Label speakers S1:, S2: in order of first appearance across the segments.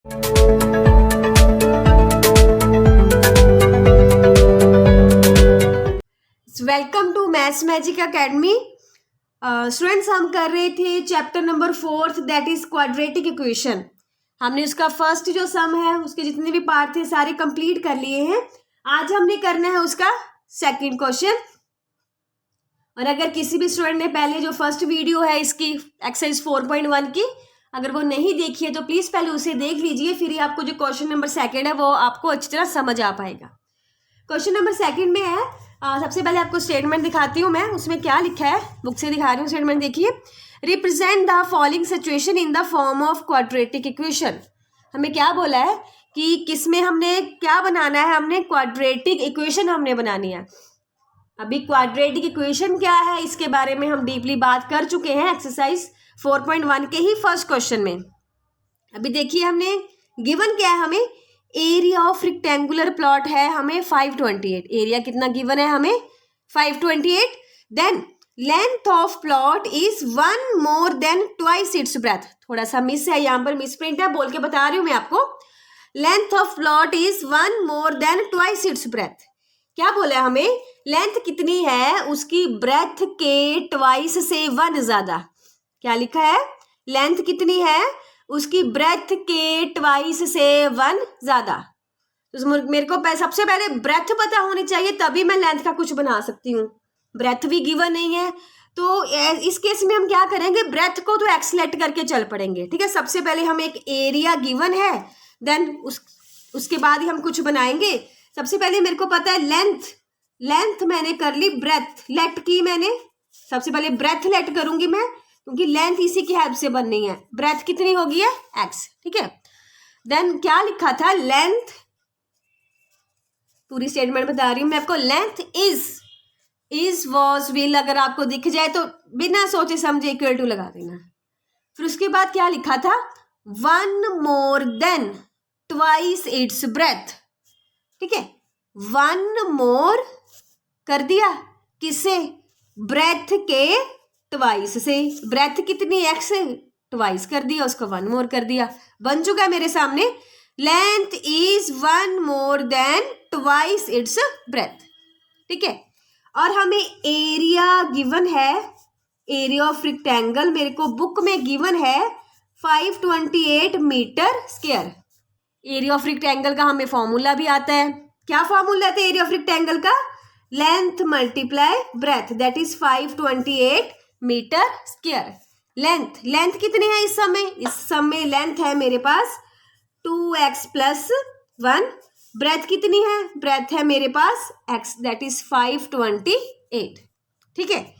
S1: Welcome to maths magic academy. Students, हम कर रहे थे chapter number 4 that is quadratic equation. हमने उसका फर्स्ट जो सम है उसके जितने भी पार्ट थे सारे कंप्लीट कर लिए हैं। आज हमने करना है उसका सेकंड क्वेश्चन। और अगर किसी भी स्टूडेंट ने पहले जो फर्स्ट वीडियो है इसकी एक्सरसाइज 4.1 की अगर वो नहीं देखी है तो प्लीज पहले उसे देख लीजिए, फिर ही आपको जो क्वेश्चन नंबर सेकंड है वो आपको अच्छी तरह समझ आ पाएगा। क्वेश्चन नंबर सेकंड में है, सबसे पहले आपको स्टेटमेंट दिखाती हूँ मैं, उसमें क्या लिखा है बुक से दिखा रही हूँ। स्टेटमेंट देखिए, represent the following situation in the form of quadratic equation. हमें क्या बोला है कि किसमें हमने क्या बनाना है, हमने क्वाड्रेटिक इक्वेशन हमने बनानी है। अभी क्वाड्रेटिक इक्वेशन क्या है इसके बारे में हम डीपली बात कर चुके हैं एक्सरसाइज 4.1 के ही फर्स्ट क्वेश्चन में। अभी देखिए हमने गिवन क्या है, हमें एरिया ऑफ रेक्टेंगुलर प्लॉट है हमें 528। एरिया कितना गिवन है हमें 528। Then length of plot is 1 more than twice its breadth. थोड़ा सा मिस है यहाँ पर, मिस प्रिंट है, बोल के बता रही हूँ मैं आपको। Length of plot is 1 more than twice its breath. क्या बोला है हमें, लेंथ कितनी है उसकी ब्रेथ के ट्वाइस से 1 ज्यादा। क्या लिखा है, लेंथ कितनी है उसकी ब्रेथ के ट्वाइस से 1 ज्यादा। तो मेरे को सबसे पहले ब्रेथ पता होनी चाहिए तभी मैं लेंथ का कुछ बना सकती हूँ। ब्रेथ भी गिवन नहीं है तो इस केस में हम क्या करेंगे, ब्रेथ को तो एक्स लेट करके चल पड़ेंगे। ठीक है, सबसे पहले हमें एक एरिया गिवन है, देन उसके बाद ही हम कुछ बनाएंगे। सबसे पहले मेरे को पता है लेंथ मैंने कर ली, ब्रेथ लेट की मैंने। सबसे पहले ब्रेथ लेट करूंगी मैं क्योंकि लेंथ इसी की हेल्प से बननी है। ब्रेथ कितनी होगी है एक्स। ठीक है, देन क्या लिखा था, लेंथ, पूरी स्टेटमेंट बता रही हूं मैं आपको। लेंथ इज वॉज विल अगर आपको दिख जाए तो बिना सोचे समझे इक्वल टू लगा देना। फिर उसके बाद क्या लिखा था, 1 more than twice its breadth. ठीक है, 1 मोर कर दिया किससे, ब्रेथ के ट्वाइस से। ब्रेथ कितनी एक्स से, ट्वाइस कर दिया, उसको 1 मोर कर दिया, बन चुका है मेरे सामने। Length is 1 more than twice its breadth. ठीक है, और हमें एरिया गिवन है, एरिया ऑफ रेक्टेंगल मेरे को बुक में गिवन है 528 metre square. Area of rectangle का हमें फॉर्मूला भी आता है। क्या फॉर्मूला आता है एरिया ऑफ रेक्टेंगल का, length multiply breadth that is 528 metre square. Length कितनी है इस समय लेंथ है मेरे पास 2x प्लस 1। ब्रेथ कितनी है, ब्रेथ है मेरे पास x दैट इज 528। ठीक है,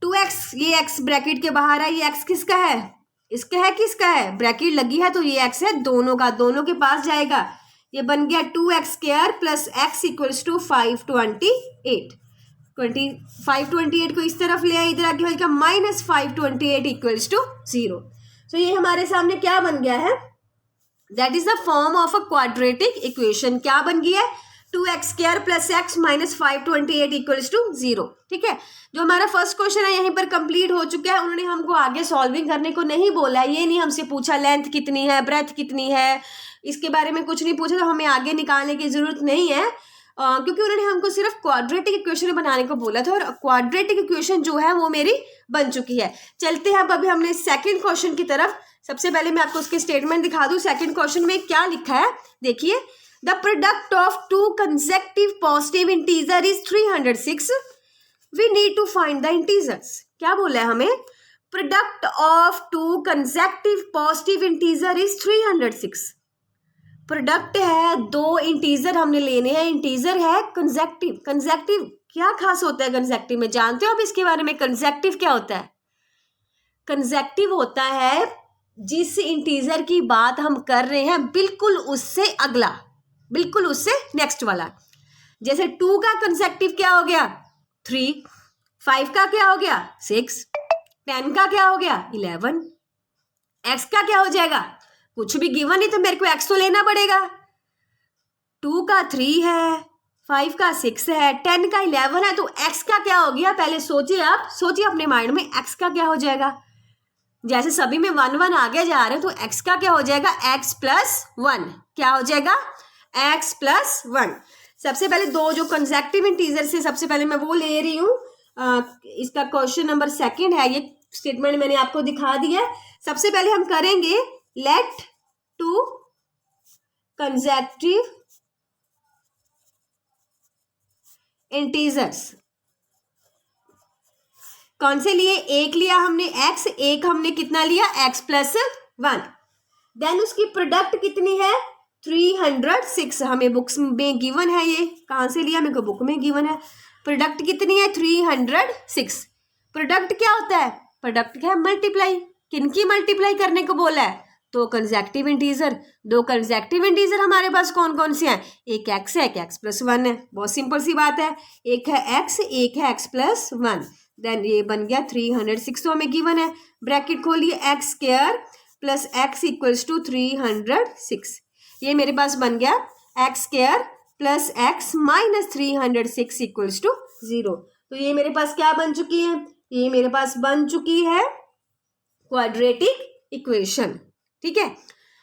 S1: 2x, ये x ब्रैकेट के बाहर है, ये x किसका है, इसका है, किसका है, ब्रैकेट लगी है तो ये x है, दोनों का, दोनों के पास जाएगा। ये बन गया 2x square plus x equals to 528। 528 को इस तरफ ले आए, इधर आके हो जाएगा माइनस 528 इक्वल्स टू 0। तो ये हमारे सामने क्या बन गया है, that is the form of a quadratic equation. क्या बन गई है, 2x square plus x minus 528 equals to 0। ठीक है, जो हमारा फर्स्ट क्वेश्चन है यहीं पर कंप्लीट हो चुका है। उन्होंने हमको आगे सॉल्विंग करने को नहीं बोला है, ये नहीं हमसे पूछा लेंथ कितनी है, ब्रेथ कितनी है, इसके बारे में कुछ नहीं पूछा, तो हमें आगे निकालने की जरूरत नहीं है क्योंकि उन्होंने हमको सिर्फ क्वाड्रेटिक इक्वेशन बनाने को बोला था और क्वाड्रेटिक इक्वेशन जो है वो मेरी बन चुकी है। चलते हैं अब अभी हमने सेकंड क्वेश्चन की तरफ। सबसे पहले मैं आपको उसके स्टेटमेंट दिखा दूं। सेकंड क्वेश्चन में क्या लिखा है देखिए, the product of 2 consecutive positive integer is 306। We need to find the integers. क्या बोला है हमें, product of 2 consecutive positive integer is 306। Product है 2 इंटीजर हमने लेने हैं, इंटीजर है कंसेक्टिव। कंसेक्टिव क्या खास होता है कंसेक्टिव में, जानते हो आप इसके बारे में, कंसेक्टिव क्या होता है, कंसेक्टिव होता है जिस इंटीजर की बात हम कर रहे हैं बिल्कुल उससे अगला, बिल्कुल उससे नेक्स्ट वाला। जैसे 2 का कंसेक्टिव क्या हो गया 3, 5 का क्या हो गया 6, 10 का क्या हो गया 11, x का क्या हो जाएगा, कुछ भी गिवन नहीं तो मेरे को x तो लेना पड़ेगा। 2 का 3 है, 5 का 6 है, 10 का 11 है, तो x का क्या हो गया, पहले सोचिए आप, सोचिए अपने माइंड में x का क्या हो जाएगा। जैसे सभी में 1 1 आगे जा रहे हैं तो x का क्या हो जाएगा, x प्लस 1, क्या हो जाएगा, x प्लस 1। सबसे पहले दो जो कंसेक्टिव इंटीजर से सबसे पहले मैं वो ले रही हूँ, इसका क्वेश्चन नंबर 2 है, ये स्टेटमेंट मैंने आपको दिखा दिया। सबसे पहले हम करेंगे लेट टू कंसेक्टिव इंटीजर्स। कौन से लिए, एक लिया हमने x, एक हमने कितना लिया, x प्लस 1। देन उसकी प्रोडक्ट कितनी है, 306, हमें बुक्स में गिवन है, ये कहाँ से लिया, मेरे को बुक में गिवन है। प्रोडक्ट कितनी है, 306। प्रोडक्ट क्या होता है, प्रोडक्ट क्या है, मल्टीप्लाई। किनकी मल्टीप्लाई करने को बोला है, तो कंसेक्टिव इंटीजर। दो कंसेक्टिव इंटीजर हमारे पास कौन कौन से हैं, एक x है, एक x प्लस 1 है, बहुत सिंपल सी बात है। एक है x, एक है x प्लस 1। देन ये बन गया 306, तो हमें गिवन है, ब्रैकेट खोलिए, x square plus x equals to 306। ये मेरे पास बन गया x square plus x minus 306 equals to 0। तो ये मेरे पास क्या बन चुकी है, ये मेरे पास बन चुकी है क्वाड्रेटिक इक्वेशन। ठीक है,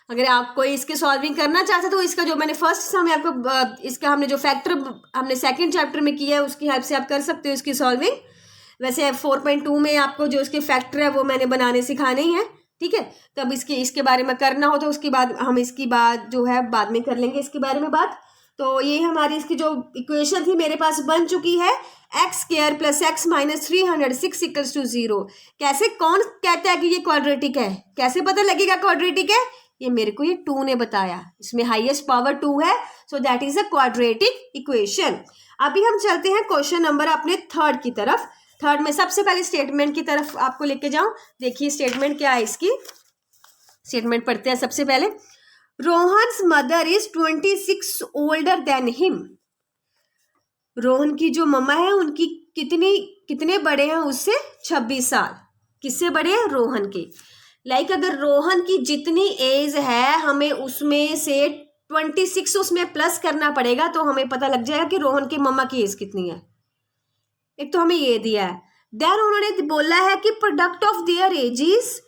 S1: अगर आप कोई इसके सॉल्विंग करना चाहते तो इसका जो मैंने फर्स्ट समय आपको, इसका हमने जो फैक्टर हमने सेकंड चैप्टर में किया है उसकी हेल्प से आप कर सकते हो इसकी सॉल्विंग। वैसे 4.2 में आपको जो इसके फैक्टर है वो मैंने बनाने सिखाने ही है। ठीक है, तब इसके बारे में करना हो तो उसके बाद हम इसकी बात जो है बाद में कर लेंगे इसके बारे में बात। तो ये हमारी इसकी जो इक्वेशन थी मेरे पास बन चुकी है, x square plus x minus 306 equals to 0। कैसे, कौन कहता है कि ये क्वाड्रेटिक है, कैसे पता लगेगा क्वाड्रेटिक है, ये मेरे को ये 2 ने बताया, इसमें हाईएस्ट पावर 2 है, so that is a quadratic equation. अभी हम चलते हैं क्वेश्चन नंबर अपने 3 की तरफ। 3 में सबसे पहले स्टेटमेंट की तरफ आपको लेके जाऊं। देखिए स्टेटमेंट क्या है, इसकी स्टेटमेंट पढ़ते हैं सबसे पहले। Rohan's mother is 26 older than him. Rohan की जो मम्मा है उनकी कितने बड़े हैं उससे, 26 साल। किससे बड़े हैं, रोहन के। लाइक अगर रोहन की जितनी एज है हमें उसमें से 26 उसमें प्लस करना पड़ेगा, तो हमें पता लग जाएगा कि रोहन की मम्मा की एज कितनी है। एक तो हमें ये दिया है, देन उन्होंने बोला है कि product of their edges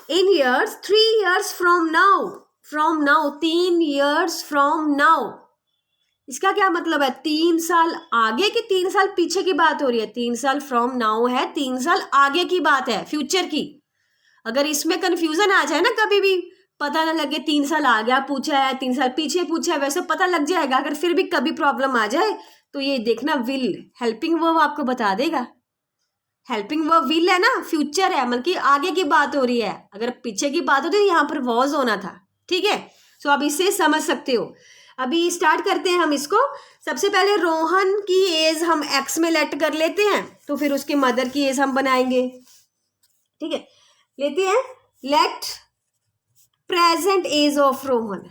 S1: in years 3 years from now. 3 years from now, इसका क्या मतलब है, 3 साल आगे की 3 साल पीछे की बात हो रही है। 3 साल फ्रॉम नाउ है, 3 साल आगे की बात है, फ्यूचर की। अगर इसमें कंफ्यूजन आ जाए ना, कभी भी पता ना लगे 3 साल आगे पूछा है 3 साल पीछे पूछा है, वैसे पता लग जाएगा। अगर फिर भी कभी प्रॉब्लम आ जाए तो ये देखना, विल हेल्पिंग वर्ब आपको बता देगा। हेल्पिंग वर्ब विल है ना, फ्यूचर है, मतलब कि आगे की बात हो रही है। अगर पीछे की बात होती तो यहाँ पर वॉज होना था। ठीक है, सो आप इससे समझ सकते हो। अभी स्टार्ट करते हैं हम इसको। सबसे पहले रोहन की एज हम एक्स में लेट कर लेते हैं, तो फिर उसके मदर की एज हम बनाएंगे। ठीक है, लेते हैं let present age of Rohan,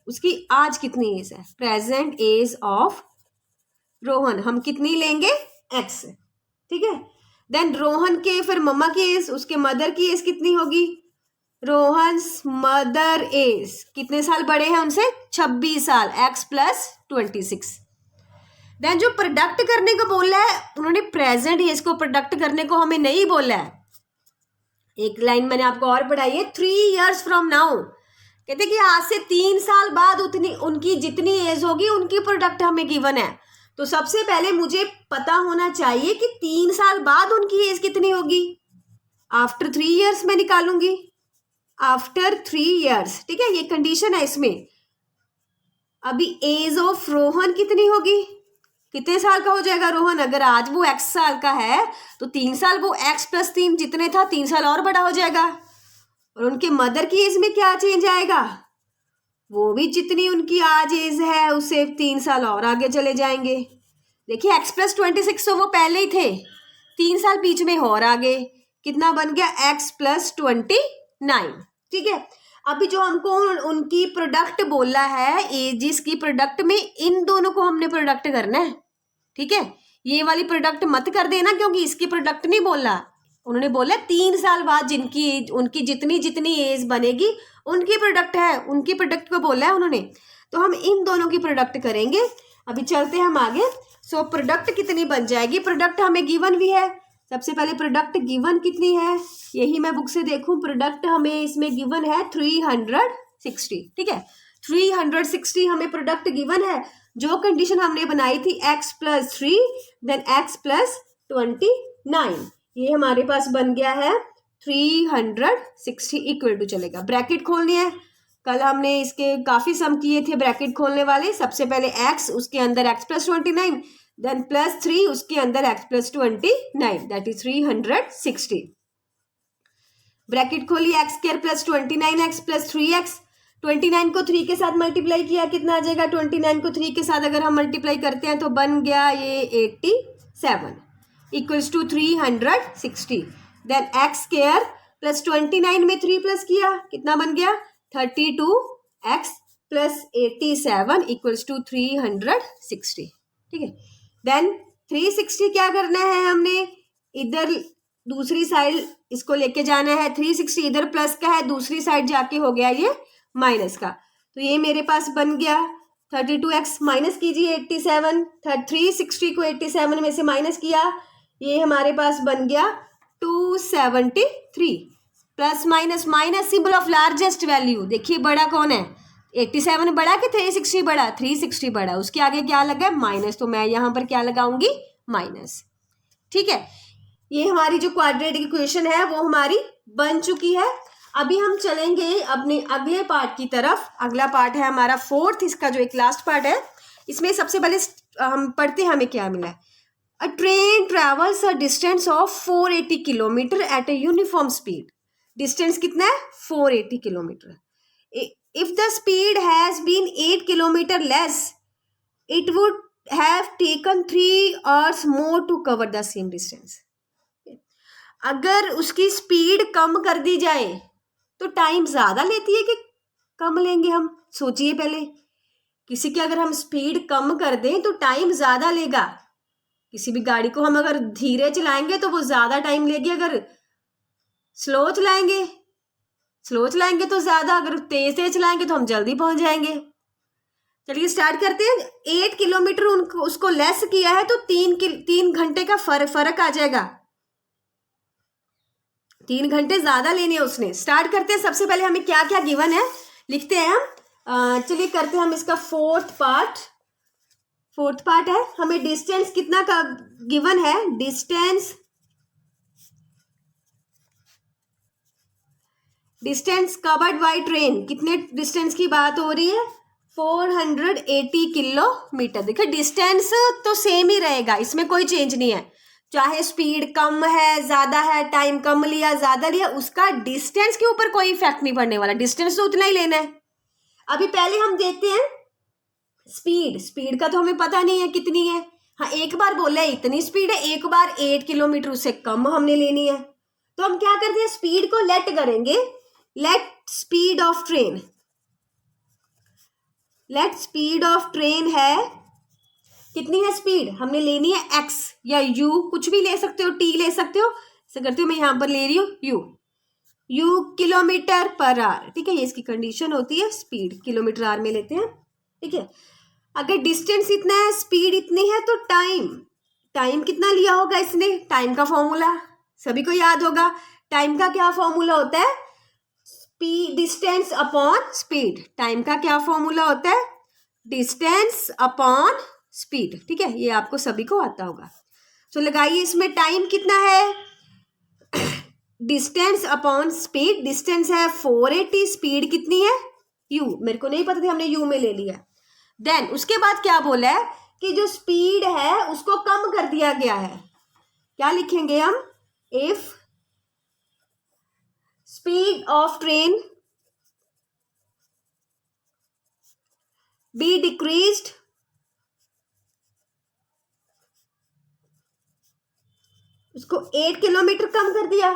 S1: उसकी आज कितनी एज है, प्रेजेंट एज ऑफ रोहन हम कितनी लेंगे, एक्स। ठीक है, देन रोहन के फिर मम्मा की एज, उसके मदर की एज कितनी होगी, रोहन्स मदर एज कितने साल बड़े हैं उनसे, 26 साल, एक्स प्लस 26। देन जो प्रोडक्ट करने को बोला है उन्होंने प्रेजेंट एज को प्रोडक्ट करने को हमें नहीं बोला है। एक लाइन मैंने आपको और पढ़ाई है, 3 years फ्रॉम नाउ, कहते कि आज से 3 साल बाद उनकी जितनी एज होगी उनकी प्रोडक्ट हमें गिवन है। तो सबसे पहले मुझे पता होना चाहिए कि 3 साल बाद उनकी एज कितनी होगी। आफ्टर 3 years मैं निकालूंगी, आफ्टर 3 years। ठीक है, ये कंडीशन है इसमें। अभी एज ऑफ रोहन कितनी होगी, कितने साल का हो जाएगा रोहन, अगर आज वो x साल का है तो 3 साल वो x प्लस 3 जितने था 3 साल और बड़ा हो जाएगा। और उनके मदर की एज में क्या चेंज आएगा, वो भी जितनी उनकी आज एज है उससे 3 साल और आगे चले जाएंगे। देखिए x प्लस 26 तो वो पहले ही थे, 3 साल बीच में और आगे, कितना बन गया x प्लस 29। ठीक है, अभी जो हमको उनकी प्रोडक्ट बोला है एजिस की प्रोडक्ट में, इन दोनों को हमने प्रोडक्ट करना है। ठीक है, ये वाली प्रोडक्ट मत कर देना क्योंकि इसकी प्रोडक्ट नहीं बोला, उन्होंने बोला 3 साल बाद उनकी जितनी एज बनेगी उनकी प्रोडक्ट है, उनकी प्रोडक्ट को बोला है उन्होंने, तो हम इन दोनों की प्रोडक्ट करेंगे। अभी चलते हैं हम आगे। सो प्रोडक्ट कितनी बन जाएगी, प्रोडक्ट हमें गिवन भी है। सबसे पहले प्रोडक्ट गिवन कितनी है, यही मैं बुक से देखूं। प्रोडक्ट हमें इसमें गिवन है 360, ठीक है, 360 हमें प्रोडक्ट गिवन है। जो कंडीशन हमने बनाई थी x+3 देन x+29, ये हमारे पास बन गया है 360 इक्वल टू, चलेगा ब्रैकेट खोलनी है। कल हमने इसके काफी सम किए थे ब्रैकेट खोलने वाले। सबसे पहले x, उसके अंदर x+29, देन +3, उसके अंदर x+29, दैट इज 360। ब्रैकेट खोली, x² + 29 x + 3x, 29 को 3 के साथ मल्टीप्लाई किया, कितना आ जाएगा, 29 को 3 के साथ अगर हम मल्टीप्लाई करते हैं तो बन गया ये 87 इक्वल्स टू 360। देन x² + 29 में 3 प्लस किया, कितना बन गया 32x + 87 इक्वल्स टू 360, ठीक है। देन 360 क्या करना है हमने, इधर दूसरी साइड इसको लेके जाना है। 360 इधर प्लस का है, दूसरी साइड जाके हो गया ये माइनस का। तो ये मेरे पास बन गया 32x, माइनस कीजिए 87, 360 को 87 में से माइनस किया, ये हमारे पास बन गया 273। Plus minus minus symbol of largest value, देखिए बड़ा कौन है, 87 बड़ा कि 360 बड़ा, 360 बड़ा, उसके आगे क्या लगा है माइनस, तो मैं यहाँ पर क्या लगाऊंगी माइनस, ठीक है। ये हमारी जो क्वाड्रेटिक इक्वेशन है वो हमारी बन चुकी है। अभी हम चलेंगे अपने अगले पार्ट की तरफ। अगला पार्ट है हमारा 4th, इसका जो एक लास्ट पार्ट है, इसमें सबसे पहले हम पढ़ते हैं हमें क्या मिला है। A train travels a distance of 480 kilometre at a uniform speed. Distance कितना है 480 kilometre. If the speed has been 8 kilometre less, it would have taken 3 hours more to cover the same distance. अगर उसकी speed कम कर दी जाए तो time ज्यादा लेती है कि कम लेंगे, हम सोचिए पहले। किसी की अगर हम स्पीड कम कर दें तो टाइम ज्यादा लेगा। किसी भी गाड़ी को हम अगर धीरे चलाएंगे तो वो ज्यादा टाइम लेगी, अगर स्लो चलाएंगे तो ज्यादा, अगर तेज चलाएंगे तो हम जल्दी पहुंच जाएंगे। चलिए स्टार्ट करते हैं। 8 किलोमीटर उसको लेस किया है तो 3 घंटे का फर्क आ जाएगा, 3 घंटे ज्यादा लेने हैं उसने। स्टार्ट करते हैं। सबसे पहले हमें क्या क्या गिवन है लिखते हैं हम। चलिए करते हैं हम इसका फोर्थ पार्ट है। हमें डिस्टेंस कितना का गिवन है, डिस्टेंस कवर्ड बाय ट्रेन, कितने डिस्टेंस की बात हो रही है 480 किलोमीटर। देखिए डिस्टेंस तो सेम ही रहेगा, इसमें कोई चेंज नहीं है, चाहे स्पीड कम है ज्यादा है, टाइम कम लिया ज्यादा लिया, उसका डिस्टेंस के ऊपर कोई इफेक्ट नहीं पड़ने वाला, डिस्टेंस तो उतना ही लेना है। अभी पहले हम देखते हैं स्पीड का तो हमें पता नहीं है कितनी है। हाँ एक बार बोला है इतनी स्पीड है, एक बार 8 किलोमीटर, उससे कम हमने लेनी है। तो हम क्या करते हैं, स्पीड को लेट करेंगे, लेट स्पीड ऑफ ट्रेन है, कितनी है स्पीड, हमने लेनी है x या u, कुछ भी ले सकते हो, t ले सकते हो। ऐसा करते हो, मैं यहां पर ले रही हूँ u किलोमीटर पर आवर, ठीक है, ये इसकी कंडीशन होती है, स्पीड किलोमीटर आवर में लेते हैं, ठीक है। अगर डिस्टेंस इतना है, स्पीड इतनी है, तो टाइम कितना लिया होगा इसने, टाइम का फॉर्मूला सभी को याद होगा। टाइम का क्या फॉर्मूला होता है, डिस्टेंस अपॉन स्पीड। टाइम का क्या फॉर्मूला होता है, डिस्टेंस अपॉन स्पीड, ठीक है, ये आपको सभी को आता होगा। तो लगाइए इसमें टाइम कितना है, डिस्टेंस अपॉन स्पीड। डिस्टेंस है 480, स्पीड कितनी है u, मेरे को नहीं पता था, हमने u में ले लिया। देन उसके बाद क्या बोला है कि जो स्पीड है उसको कम कर दिया गया है। क्या लिखेंगे हम, if speed of train be decreased उसको 8 किलोमीटर कम कर दिया,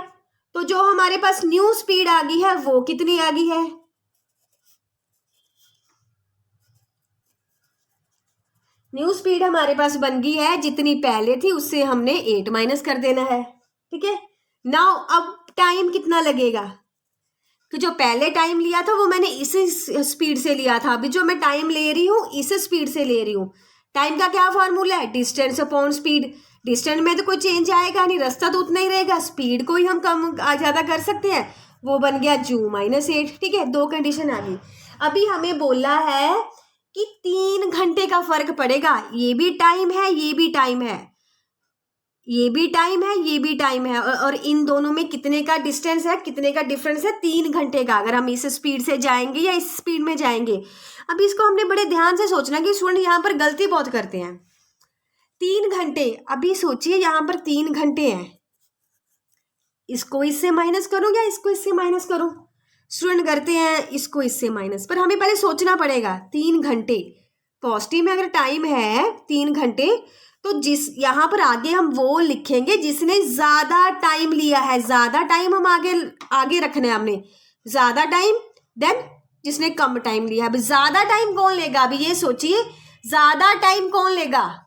S1: तो जो हमारे पास न्यू स्पीड आ गई है वो कितनी आ गई है, न्यू स्पीड हमारे पास बन गई है जितनी पहले थी उससे हमने 8 माइनस कर देना है, ठीक है। नाउ अब टाइम कितना लगेगा, कि जो पहले टाइम लिया था वो मैंने इस स्पीड से लिया था, अभी जो मैं टाइम ले रही हूं इस स्पीड से ले रही हूं। टाइम का क्या फॉर्मूला है, डिस्टेंस अपॉन स्पीड। डिस्टेंस में तो कोई चेंज आएगा नहीं, रास्ता तो उतना ही रहेगा, स्पीड को ही हम कम ज़्यादा कर सकते हैं, वो बन गया u-8। ठीक है, 2 कंडीशन आ गई। अभी हमें बोला है कि 3 घंटे का फर्क पड़ेगा, ये भी टाइम है, ये भी टाइम है, ये भी टाइम है, ये भी टाइम है, और इन दोनों में कितने का डिस्टेंस है, कितने का डिफरेंस है, 3 घंटे का, अगर हम इस स्पीड से जाएंगे या इस स्पीड में जाएंगे। अब इसको हमने बड़े ध्यान से सोचना कि स्टूडेंट यहाँ पर गलती बहुत करते हैं। 3 घंटे, अभी सोचिए यहाँ पर 3 घंटे हैं, इसको इससे माइनस करूँ या इसको इससे माइनस करूँ? स्टूडेंट करते हैं इसको इससे माइनस, पर हमें पहले सोचना पड़ेगा। 3 घंटे पॉजिटिव में अगर टाइम है 3 घंटे, तो जिस यहाँ पर आगे हम वो लिखेंगे जिसने ज़्यादा टाइम लिया है, ज़्यादा टाइम हम आगे रखना है हमने, ज़्यादा टाइम, देन जिसने कम टाइम लिया। अभी ज़्यादा टाइम कौन लेगा? अभी ये सोचिए, ज़्यादा टाइम कौन लेगा?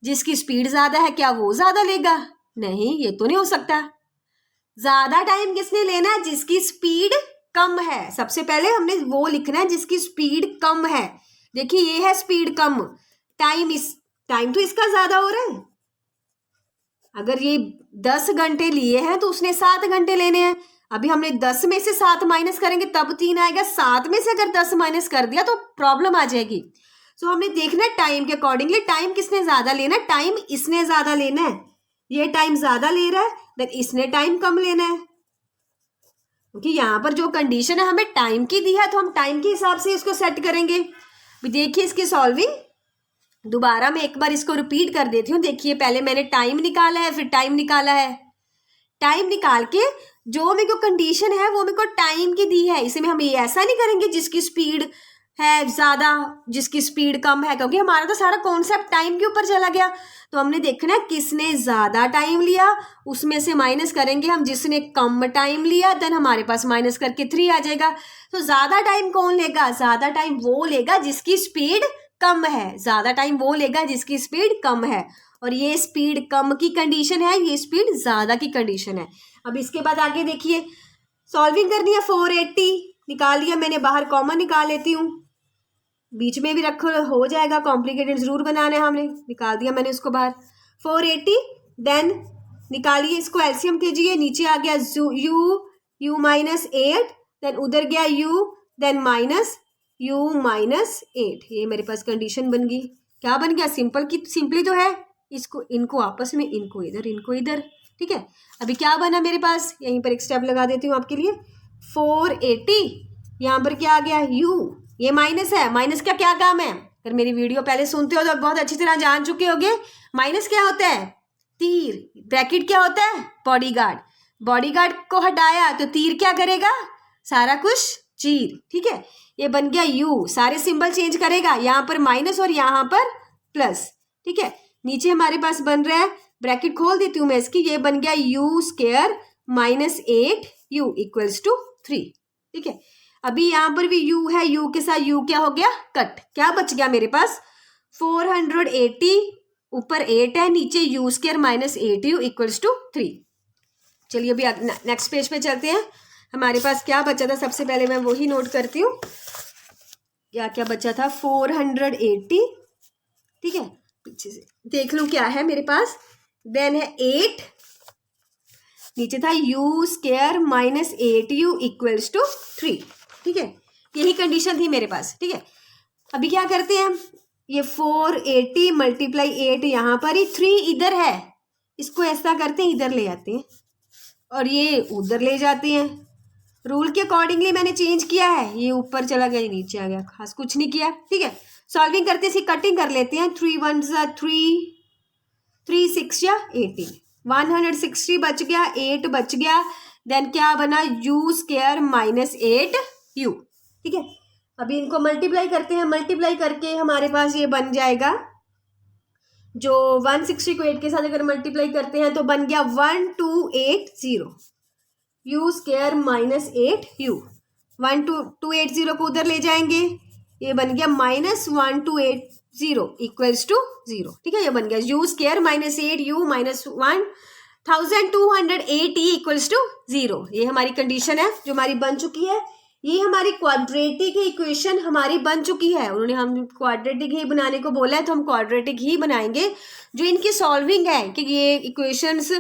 S1: जिसकी स्पीड ज़्यादा है, क्या वो ज़्यादा लेगा? नहीं, ये तो नहीं हो सकता। ज़्यादा टाइम किसने लेना है? जिसकी स्पीड कम है। सबसे पहले हमने वो लिखना है जिसकी स्पीड कम है। देखिए ये है स्पीड कम, टाइम तो इसका ज़्यादा हो रहा है। अगर ये 10 घंटे लिए हैं तो उसने 7 घंटे लेने हैं। अभी हमने 10 में से 7 माइनस करेंगे तब 3 आएगा, 7 में से अगर 10 माइनस कर दिया तो प्रॉब्लम आ जाएगी। सो हमने देखना है टाइम के अकॉर्डिंगली, टाइम किसने ज़्यादा लेना है? टाइम इसने ज़्यादा लेना है, ये टाइम ज़्यादा ले रहा है, देन इसने टाइम कम लेना है, क्योंकि यहाँ पर जो कंडीशन है हमें टाइम की दी है, तो हम टाइम के हिसाब से इसको सेट करेंगे। देखिए इसकी सॉल्विंग दोबारा मैं एक बार इसको रिपीट कर देती हूँ। देखिए पहले मैंने टाइम निकाला है, फिर टाइम निकाला है, टाइम निकाल के जो मेरे को कंडीशन है वो मेरे को टाइम की दी है। इसमें हम ये ऐसा नहीं करेंगे जिसकी स्पीड है ज़्यादा, जिसकी स्पीड कम है, क्योंकि हमारा तो सारा कॉन्सेप्ट टाइम के ऊपर चला गया। तो हमने देखना है किसने ज़्यादा टाइम लिया, उसमें से माइनस करेंगे हम जिसने कम टाइम लिया, देन हमारे पास माइनस करके 3 आ जाएगा। तो ज़्यादा टाइम कौन लेगा? ज़्यादा टाइम वो लेगा जिसकी स्पीड कम है, ज़्यादा टाइम वो लेगा जिसकी स्पीड कम है, और ये स्पीड कम की कंडीशन है, ये स्पीड ज़्यादा की कंडीशन है। अब इसके बाद आगे देखिए, सॉल्विंग करनी है। 480 निकाल लिया मैंने, बाहर कॉमन निकाल लेती हूँ, बीच में भी रखो हो जाएगा, कॉम्प्लिकेटेड ज़रूर बनाना है, हमने निकाल दिया मैंने उसको बाहर। 480 देन निकालिए, इसको एलसीएम कीजिए, नीचे आ गया u -8, देन उधर गया u, देन माइनस u -8। ये मेरे पास कंडीशन बन गई। क्या बन गया? सिंपली तो है, इसको इनको आपस में, इनको इधर, ठीक है। अभी क्या बना मेरे पास? यहीं पर एक स्टेप लगा देती हूँ आपके लिए। 480 यहाँ पर क्या आ गया? u, ये माइनस है, माइनस का क्या काम है? अगर मेरी वीडियो पहले सुनते हो तो बहुत अच्छी तरह जान चुके होगे। माइनस क्या होता है? तीर। ब्रैकेट क्या होता है? बॉडीगार्ड। बॉडीगार्ड को हटाया तो तीर क्या करेगा? सारा कुछ चीर, ठीक है। ये बन गया u, सारे सिंबल चेंज करेगा, यहाँ पर माइनस और यहाँ पर प्लस, ठीक है। नीचे हमारे पास बन रहा है, ब्रैकेट खोल देती हूँ मैं इसकी, ये बन गया u² -8u = 3, ठीक है। अभी यहाँ पर भी u है, u के साथ u क्या हो गया? कट। क्या बच गया मेरे पास? 480 ऊपर 8 है, नीचे u² -8u = 3। चलिए अभी नेक्स्ट पेज पे चलते हैं। हमारे पास क्या बचा था? सबसे पहले मैं वही नोट करती हूँ, क्या क्या बचा था। 480, ठीक है, पीछे से देख लूँ क्या है मेरे पास। देन है 8, नीचे था u² -8u = 3, ठीक है। यही कंडीशन थी मेरे पास, ठीक है। अभी क्या करते हैं, ये 480 × 8 यहाँ पर ही, 3 इधर है, इसको ऐसा करते हैं, इधर ले आते हैं और ये उधर ले जाते हैं। रूल के अकॉर्डिंगली मैंने चेंज किया है, ये ऊपर चला गया, नीचे आ गया, खास कुछ नहीं किया, ठीक है। सॉल्विंग करते इसकी कटिंग कर लेते हैं। 3 1 3, 3 6 18, 160 बच गया, 8 बच गया, देन क्या बना? u² -8u, ठीक है। अभी इनको मल्टीप्लाई करते हैं, मल्टीप्लाई करके हमारे पास ये बन जाएगा, जो 160 को 8 के साथ अगर मल्टीप्लाई करते हैं तो बन गया 1280 u² -8u। 1280 को उधर ले जाएंगे, ये बन गया -1280 = 0, ठीक है। ये बन गया u² -8u -1280 = 0। ये हमारी कंडीशन है जो हमारी बन चुकी है। ये हमारी क्वाड्रेटिक इक्वेशन हमारी बन चुकी है। उन्होंने हम क्वाड्रेटिक ही बनाने को बोला है तो हम क्वाड्रेटिक ही बनाएंगे। जो इनकी सॉल्विंग है कि ये इक्वेशंस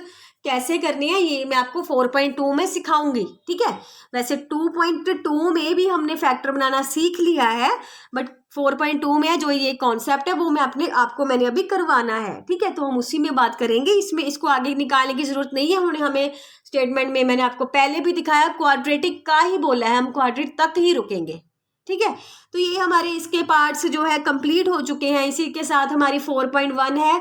S1: कैसे करनी है ये मैं आपको 4.2 में सिखाऊंगी, ठीक है। वैसे 2.2 में भी हमने फैक्टर बनाना सीख लिया है, बट 4.2 में जो ये कॉन्सेप्ट है वो आपको मैंने अभी करवाना है, ठीक है। तो हम उसी में बात करेंगे, इसमें इसको आगे निकालने की जरूरत नहीं है। उन्होंने हमें स्टेटमेंट में मैंने आपको पहले भी दिखाया क्वाड्रेटिक का ही बोला है, हम क्वाड्रेटिक तक ही रुकेंगे, ठीक है। तो ये हमारे इसके पार्ट्स जो है कंप्लीट हो चुके हैं। इसी के साथ हमारी 4.1 है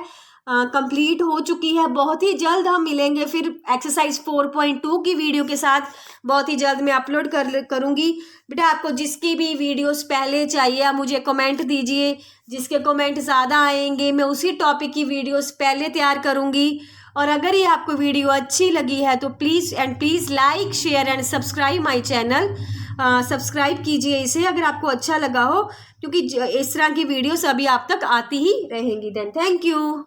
S1: कंप्लीट हो चुकी है। बहुत ही जल्द हम मिलेंगे फिर एक्सरसाइज 4.2 की वीडियो के साथ, बहुत ही जल्द मैं अपलोड करूँगी। बेटा आपको जिसकी भी वीडियोस पहले चाहिए आप मुझे कमेंट दीजिए, जिसके कमेंट ज़्यादा आएंगे मैं उसी टॉपिक की वीडियोस पहले तैयार करूँगी। और अगर ये आपको वीडियो अच्छी लगी है तो please like share and subscribe my channel. Subscribe कीजिए इसे अगर आपको अच्छा लगा हो, क्योंकि इस तरह की वीडियोस अभी आप तक आती ही रहेंगी। Then thank you.